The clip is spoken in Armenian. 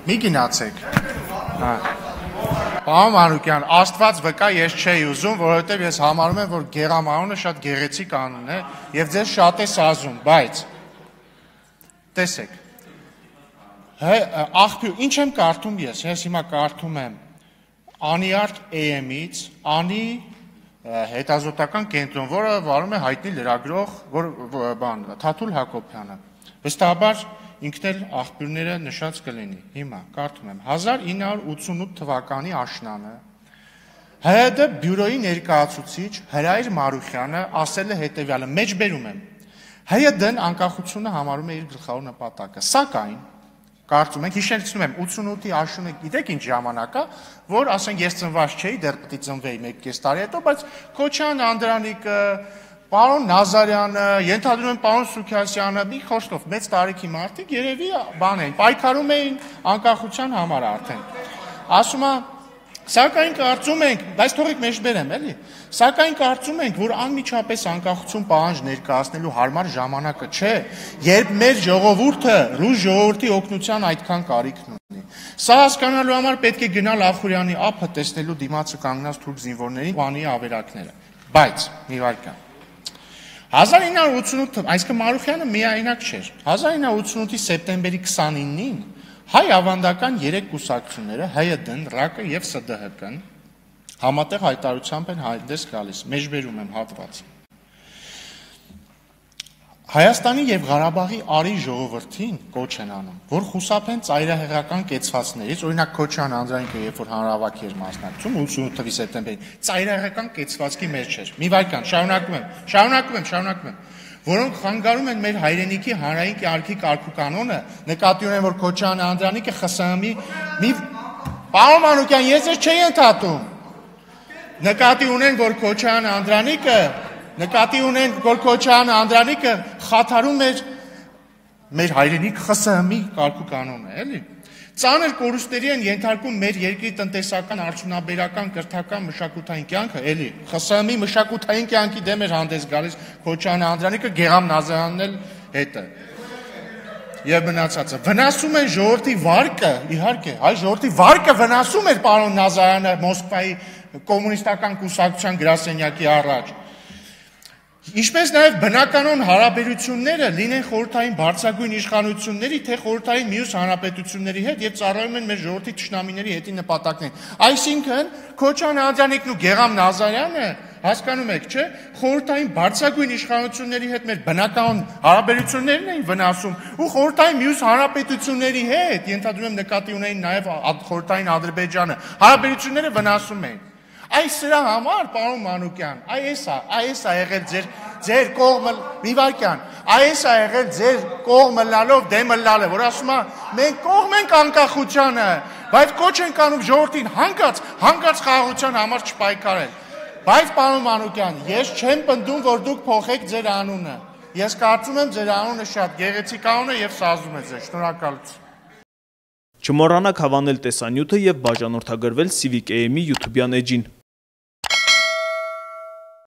Մի գնացեք։ Պարոն Մանուկյան, Աստված վկա, ես չէի ուզում, որովհետև ես համարում եմ, որ Գերամ անունը շատ գեղեցիկ անուն է եւ ձեզ շատ է սազում, բայց տեսեք։ Աղբյուր, ինչ եմ կարդում ես հիմա կարդում եմ Անիարտ AM-ից, Անի հետազոտական կենտրոն, որը վարում է հայտնի լրագրող, Թաթուլ Հակոբյանը։ Վստահաբար ինքն էլ աղբյուրները նշած կլինի։ Հիմա կարդում եմ 1988 թվականի աշնանը ՀՀԴ բյուրոյի ներկայացուցիչ Հրայր Մարուխյանը ասել է հետևյալը, մեջբերում եմ։ ՀՀԴ-ն անկախությունը համարում է իր գլխավոր նպատակը, սակայն կարծում ենք, հիշեցնում եմ 88-ի աշունը, գիտեք ինչ ժամանակ է, որ ասենք ես ծնված չէի, դեռ պետք է ծնվեի 1.5 տարի հետո, բայց Քոչարյան Անդրանիկը, պարոն Նազարյանը, ենթադրում եմ պարոն Սուքիասյանը, մի խոշտով մեծ տարիքի մարդիկ երևի բան էին, պայքարում էին անկախության համար արդեն։ Ասում է, սակայն կարծում ենք, բայց թողեք մեջբերեմ, էլի, սակայն կարծում ենք, որ անմիջապես անկախություն պահանջ ներկայացնելու հարմար ժամանակը չէ, երբ մեր ժողովուրդը ռուս ժողովրդի օգնության այդքան կարիքն ունի։ Սա հասկանալու համար պետք է գնալ Ախուրյանի ափը տեսնելու դիմացը կանգնած թուրք զինվորներին ու անի ավերակները։ Բայց մի վայրկյան 1988, այսինքն Մարուխյանը միայնակ չէր։ 1988-ի սեպտեմբերի 29-ին հայ ավանդական 3 կուսակցությունները ՀՅԴ-ն, ՌԱԿ-ը եւ ՍԴՀԿ-ն համատեղ հայտարարությամբ են հանդես գալիս։ Մեջբերում եմ հատված։ Հայաստանի եւ Ղարաբաղի արի ժողովրդին կոչ են անում, որ խուսափեն ծայրահեղական կեցվածներից, օրինակ Քոչարյան Անդրանիկը, երբ որ հանրահավաքի էր մասնակցում 88 թվականի սեպտեմբերին, ծայրահեղական կեցվածքի մեջ էր։ Մի վայրկյան, շարունակում եմ, որոնք խանգարում են մեր հայրենիքի հանրային կարգի կարգուկանոնը, նկատի ունեն, որ Քոչարյան Անդրանիկը ԽՍՀՄ-ի մի Պարոն Մանուկյան, ես չէի ընդհատում։ Նկատի ունեն, որ Քոչարյան Անդրանիկը խաթարում էր մեր հայրենիք ԽՍՀՄ-ի կարգուկանոնը, էլի։ Ծանր կորուստների են ենթարկում մեր երկրի տնտեսական, արդյունաբերական, կրթական, մշակութային կյանքը, էլի, ԽՍՀՄ-ի մշակութային կյանքի դեմ էր հանդես գալիս Քոչարյան Անդրանիկը, Գերամ Նազարյանն էլ հետը։ Եվ մնացածը վնասում են ժողովրդի վարկը, իհարկե, այ ժողովրդի վարկը վնասում էր պարոն Նազարյանը Մոսկվայի կոմունիստական կուսակցության գրասենյակի առաջ։ Ինչպես նաև բնականոն հարաբերությունները լինեն խորհրդային բարձրագույն իշխանությունների, թե խորհրդային մյուս հանրապետությունների հետ եւ ծառայում են մեր ժողովրդի թշնամիների հետի նպատակներին։ Այսինքն Քոչարյան Անդրանիկն ու Գերամ Նազարյանը, հասկանում եք, չէ՞, խորհրդային բարձրագույն իշխանությունների հետ մեր բնականոն հարաբերություններն էին վնասում ու խորհրդային մյուս հանրապետությունների հետ, ենթադրում եմ նկատի ունեին նաև խորհրդային Ադրբեջանը, հարաբերությունները վնասում էին։ Այս սրա համար, պարոն Մանուկյան, այս է եղել ձեր կողմը, մի վայրկյան, այս է եղել ձեր կողմը լալով դեմը լալը, որ ասում է, մենք կողմ ենք անկախությանը, բայց կոչ ենք անում ժողովրդին հանկարծ խաղաղության համար չպայքարել։ Բայց պարոն Մանուկյան, ես չեմ պնդում, որ դուք փոխեք ձեր անունը։ Ես կարծում եմ ձեր անունը շատ գեղեցիկ անուն է եւ սազում է ձեզ։ Շնորհակալություն։ Չմոռանաք հավանել տեսանյութը եւ բաժանորդագրվել Civic AM-ի YouTube-յան էջին։